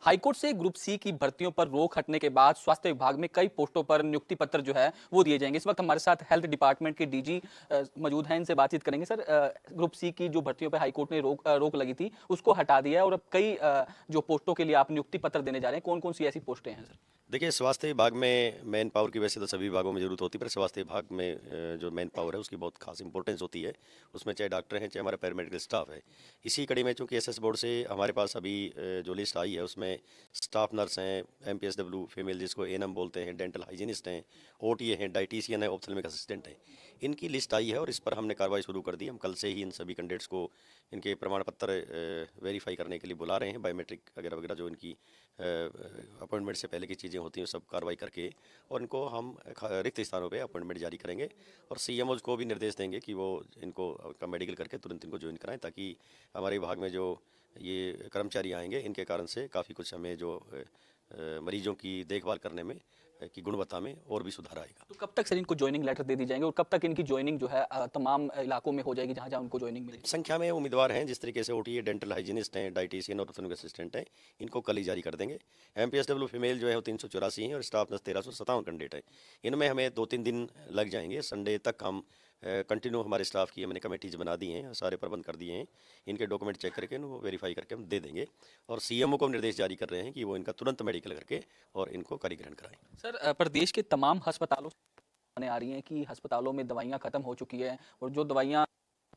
High court से group C की भर्तियों पर रोक हटने के बाद स्वास्थ्य विभाग में कई पोस्टों पर नियुक्ति पत्र जो है वो दिए जाएंगे। इस वक्त हमारे साथ हेल्थ डिपार्टमेंट के डीजी मौजूद हैं, इनसे बातचीत करेंगे। सर, ग्रुप सी की जो भर्तियों पर हाईकोर्ट ने रोक लगी थी उसको हटा दिया है और अब कई जो पोस्टों के लिए आप नियुक्ति पत्र देने जा रहे हैं, कौन कौन सी ऐसी पोस्टें हैं सर? देखिए, स्वास्थ्य विभाग में मैन पावर की वैसे तो सभी विभागों में ज़रूरत होती है, पर स्वास्थ्य विभाग में जो मैन पावर है उसकी बहुत खास इंपॉर्टेंस होती है। उसमें चाहे डॉक्टर हैं, चाहे हमारा पैरामेडिकल स्टाफ है। इसी कड़ी में चूँकि एसएस बोर्ड से हमारे पास अभी जो लिस्ट आई है उसमें स्टाफ नर्स हैं, एमपीएसडब्ल्यू फीमेल जिसको एएनएम बोलते हैं, डेंटल हाइजीनिस्ट हैं, ओटीए हैं, डाइटिशियन है, ऑप्थेल्मिक असिस्टेंट हैं। इनकी लिस्ट आई है और इस पर हमने कार्रवाई शुरू कर दी। हम कल से ही इन सभी कैंडिडेट्स को इनके प्रमाण पत्र वेरीफाई करने के लिए बुला रहे हैं। बायोमेट्रिक वगैरह वगैरह जो इनकी अपॉइंटमेंट से पहले की चीज़ें होती हैं सब कार्रवाई करके और इनको हम रिक्त स्थानों पे अपॉइंटमेंट जारी करेंगे और सीएमओज को भी निर्देश देंगे कि वो इनको का मेडिकल करके तुरंत इनको ज्वाइन कराएं, ताकि हमारे विभाग में जो ये कर्मचारी आएंगे इनके कारण से काफ़ी कुछ हमें जो मरीजों की देखभाल करने में की गुणवत्ता में और भी सुधार आएगा। तो कब तक सर इनको ज्वाइनिंग लेटर दे दी जाएंगे और कब तक इनकी ज्वाइनिंग जो है तमाम इलाकों में हो जाएगी जहां जहां उनको ज्वाइनिंग मिलेगी? संख्या में उम्मीदवार हैं, जिस तरीके से ओटीए डेंटल हाइजीनिस्ट हैं, डाइटिशियन और ऑर्थोपेडिक असिस्टेंट हैं, इनको कल ही जारी कर देंगे। एमपीएसडब्ल्यू फीमेल जो है वो 384 हैं और स्टाफ नर्स 1357 कैंडिडेट है। इनमें हमें 2-3 दिन लग जाएंगे। संडे तक हम कंटिन्यू हमारे स्टाफ की हमने कमेटीज बना दी हैं, सारे प्रबंध कर दिए हैं। इनके डॉक्यूमेंट चेक करके इनको वेरीफाई करके हम दे देंगे और सीएमओ को निर्देश जारी कर रहे हैं कि वो इनका तुरंत मेडिकल करके और इनको कार्यग्रहण कराएं। सर, प्रदेश के तमाम अस्पतालों से आ रही हैं कि अस्पतालों में दवाइयां खत्म हो चुकी है और जो दवाइयां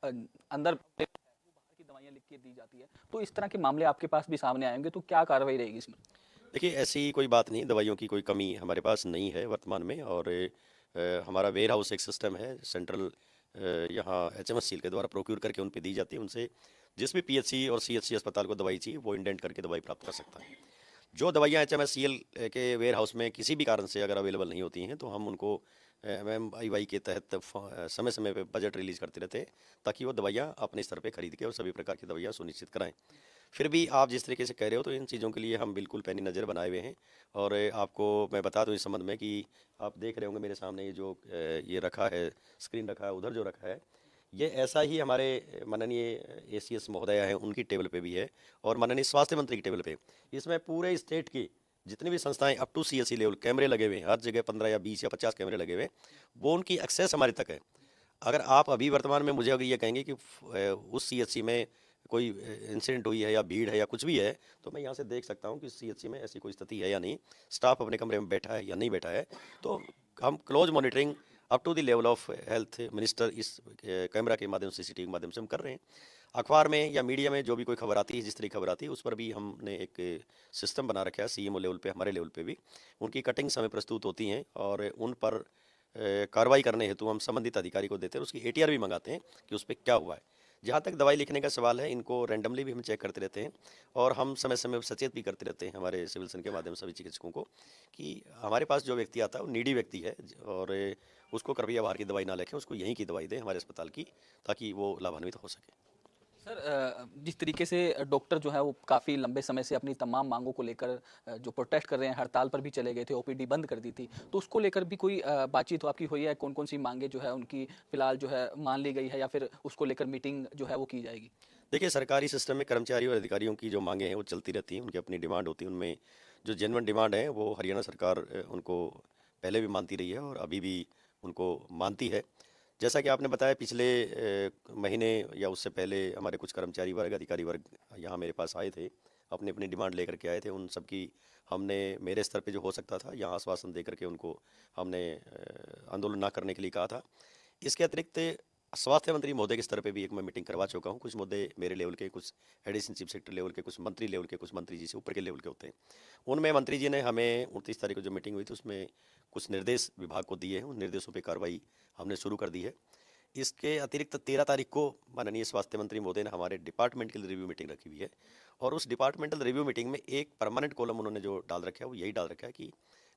अंदर बाहर की दवाइयां लिख के दी जाती है, तो इस तरह के मामले आपके पास भी सामने आएंगे तो क्या कार्रवाई रहेगी इसमें? देखिए, ऐसी कोई बात नहीं, दवाइयों की कोई कमी हमारे पास नहीं है वर्तमान में और हमारा वेयर हाउस एक सिस्टम है सेंट्रल, यहाँ एचएमएस के द्वारा प्रोक्योर करके उन पे दी जाती है। उनसे जिस भी पीएचसी और सीएचसी अस्पताल को दवाई चाहिए वो इंडेंट करके दवाई प्राप्त कर सकता है। जो दवाइयाँ एचएमएससीएल के वेयर हाउस में किसी भी कारण से अगर अवेलेबल नहीं होती हैं तो हम उनको एमएमआईवाई के तहत समय समय पे बजट रिलीज़ करते रहते हैं, ताकि वो दवाइयाँ अपने स्तर पे खरीद के और सभी प्रकार की दवाइयाँ सुनिश्चित कराएं। फिर भी आप जिस तरीके से कह रहे हो तो इन चीज़ों के लिए हम बिल्कुल पैनी नज़र बनाए हुए हैं और आपको मैं बता दूं इस संबंध में कि आप देख रहे होंगे मेरे सामने ये जो ये रखा है, स्क्रीन रखा है, उधर जो रखा है, ये ऐसा ही हमारे माननीय एसीएस महोदया हैं उनकी टेबल पे भी है और माननीय स्वास्थ्य मंत्री की टेबल पे। इसमें पूरे स्टेट की जितनी भी संस्थाएं अप टू सीएससी लेवल कैमरे लगे हुए हैं, हर जगह 15 या 20 या 50 कैमरे लगे हुए हैं, वो उनकी एक्सेस हमारे तक है। अगर आप अभी वर्तमान में मुझे अगर ये कहेंगे कि उस सीएचसी में कोई इंसिडेंट हुई है या भीड़ है या कुछ भी है, तो मैं यहाँ से देख सकता हूँ कि सीएचसी में ऐसी कोई स्थिति है या नहीं, स्टाफ अपने कमरे में बैठा है या नहीं बैठा है। तो हम close monitoring up to the level of health minister इस कैमरा के माध्यम से, सीसीटीवी के माध्यम से हम कर रहे हैं। अखबार में या मीडिया में जो भी कोई खबर आती है, जिस तरह की खबर आती है, उस पर भी हमने एक सिस्टम बना रखा है सीएमओ लेवल पे, हमारे लेवल पे भी उनकी कटिंग्स हमें प्रस्तुत होती हैं और उन पर कार्रवाई करने हेतु हम संबंधित अधिकारी को देते हैं, उसकी एटीआर भी मंगाते हैं कि उस पर क्या हुआ है। जहाँ तक दवाई लिखने का सवाल है, इनको रैंडमली भी हम चेक करते रहते हैं और हम समय समय पर सचेत भी करते रहते हैं हमारे सिविल सन के माध्यम से सभी चिकित्सकों को कि हमारे पास जो व्यक्ति आता है वो नीडी व्यक्ति है और उसको कृपया बाहर की दवाई ना लिखें, उसको यहीं की दवाई दें हमारे अस्पताल की, ताकि वो लाभान्वित हो सके। सर, जिस तरीके से डॉक्टर जो है वो काफ़ी लंबे समय से अपनी तमाम मांगों को लेकर जो प्रोटेस्ट कर रहे हैं, हड़ताल पर भी चले गए थे, ओपीडी बंद कर दी थी, तो उसको लेकर भी कोई बातचीत आपकी हुई है? कौन कौन सी मांगे जो है उनकी फिलहाल जो है मान ली गई है या फिर उसको लेकर मीटिंग जो है वो की जाएगी? देखिए, सरकारी सिस्टम में कर्मचारियों और अधिकारियों की जो मांगे हैं वो चलती रहती हैं, उनकी अपनी डिमांड होती है। उनमें जो जेन्युइन डिमांड है वो हरियाणा सरकार उनको पहले भी मानती रही है और अभी भी उनको मानती है। जैसा कि आपने बताया, पिछले महीने या उससे पहले हमारे कुछ कर्मचारी वर्ग, अधिकारी वर्ग यहाँ मेरे पास आए थे, अपनी अपनी डिमांड लेकर के आए थे। उन सब की हमने मेरे स्तर पे जो हो सकता था यहाँ आश्वासन दे करके उनको हमने आंदोलन ना करने के लिए कहा था। इसके अतिरिक्त स्वास्थ्य मंत्री महोदय के स्तर पे भी एक मैं मीटिंग करवा चुका हूँ। कुछ मुद्दे मेरे लेवल के, कुछ एडिशनल चीफ सेक्रेटरी लेवल के, कुछ मंत्री लेवल के, कुछ मंत्री जी से ऊपर के लेवल के होते हैं। उनमें मंत्री जी ने हमें 29 तारीख को जो मीटिंग हुई थी उसमें कुछ निर्देश विभाग को दिए हैं, उन निर्देशों पर कार्रवाई हमने शुरू कर दी है। इसके अतिरिक्त 13 तारीख को माननीय स्वास्थ्य मंत्री महोदय ने हमारे डिपार्टमेंट के लिए रिव्यू मीटिंग रखी हुई है और उस डिपार्टमेंटल रिव्यू मीटिंग में एक परमानेंट कॉलम उन्होंने जो डाल रखा है वो यही डाल रखा है कि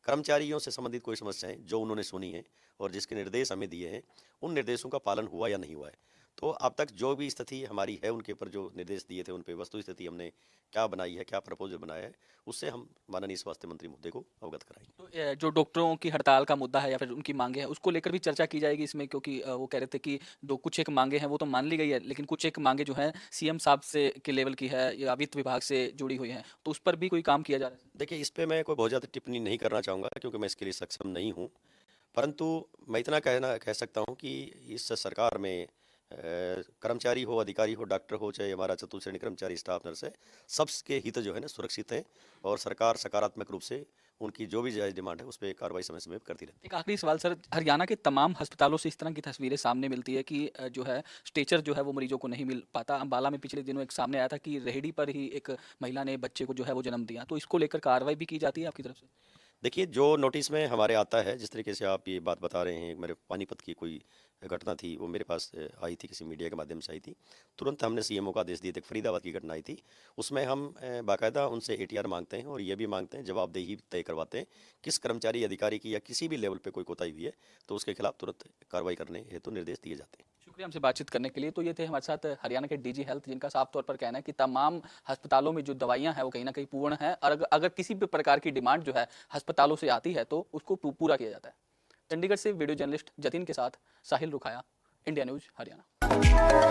कर्मचारियों से संबंधित कोई समस्याएं जो उन्होंने सुनी हैं और जिसके निर्देश हमें दिए हैं, उन निर्देशों का पालन हुआ या नहीं हुआ है। तो अब तक जो भी स्थिति हमारी है उनके ऊपर जो निर्देश दिए थे उन पे वस्तु स्थिति हमने क्या बनाई है, क्या प्रपोजल बनाया है, उससे हम माननीय स्वास्थ्य मंत्री महोदय को अवगत कराएंगे। तो जो डॉक्टरों की हड़ताल का मुद्दा है या फिर उनकी मांगे हैं उसको लेकर भी चर्चा की जाएगी इसमें, क्योंकि वो कह रहे थे कि दो कुछ एक मांगे हैं वो तो मान ली गई है, लेकिन कुछ एक मांगे जो है सीएम साहब से के लेवल की है या वित्त विभाग से जुड़ी हुई है, तो उस पर भी कोई काम किया जा रहा है? देखिए, इस पे मैं कोई बहुत ज़्यादा टिप्पणी नहीं करना चाहूँगा क्योंकि मैं इसके लिए सक्षम नहीं हूँ। परंतु मैं इतना कह सकता हूँ कि इस सरकार में कर्मचारी हो, अधिकारी हो, डॉक्टर हो, चाहे हमारा चतुर्थ श्रेणी कर्मचारी, स्टाफ नर्स है, सबके हित जो है ना सुरक्षित हैं और सरकार सकारात्मक रूप से उनकी जो भी जायज़ डिमांड है उस पे कार्रवाई समय समय पर करती रहती है। एक आखिरी सवाल सर, हरियाणा के तमाम अस्पतालों से इस तरह की तस्वीरें सामने मिलती है कि जो है स्ट्रेचर जो है वो मरीजों को नहीं मिल पाता। अम्बाला में पिछले दिनों एक सामने आया था कि रेहड़ी पर ही एक महिला ने बच्चे को जो है वो जन्म दिया, तो इसको लेकर कार्रवाई भी की जाती है आपकी तरफ से? देखिए, जो नोटिस में हमारे आता है, जिस तरीके से आप ये बात बता रहे हैं, मेरे पानीपत की कोई घटना थी, वो मेरे पास आई थी, किसी मीडिया के माध्यम से आई थी। तुरंत हमने सीएमओ का आदेश दिए थे। एक फरीदाबाद की घटना आई थी, उसमें हम बाकायदा उनसे एटीआर मांगते हैं और ये भी मांगते हैं, जवाबदेही तय करवाते हैं। किस कर्मचारी, अधिकारी की या किसी भी लेवल पे कोई कोताही हुई है, तो उसके खिलाफ तुरंत कार्रवाई करने हेतु निर्देश दिए जाते हैं। शुक्रिया हमसे बातचीत करने के लिए। तो ये थे हमारे साथ हरियाणा के डीजी हेल्थ, जिनका साफ तौर पर कहना है कि तमाम अस्पतालों में जो दवाइयां हैं वो कहीं ना कहीं पूर्ण है, और अगर किसी भी प्रकार की डिमांड जो है अस्पतालों से आती है तो उसको पूरा किया जाता है। चंडीगढ़ से वीडियो जर्नलिस्ट जतिन के साथ साहिल रुखाया, इंडिया न्यूज हरियाणा।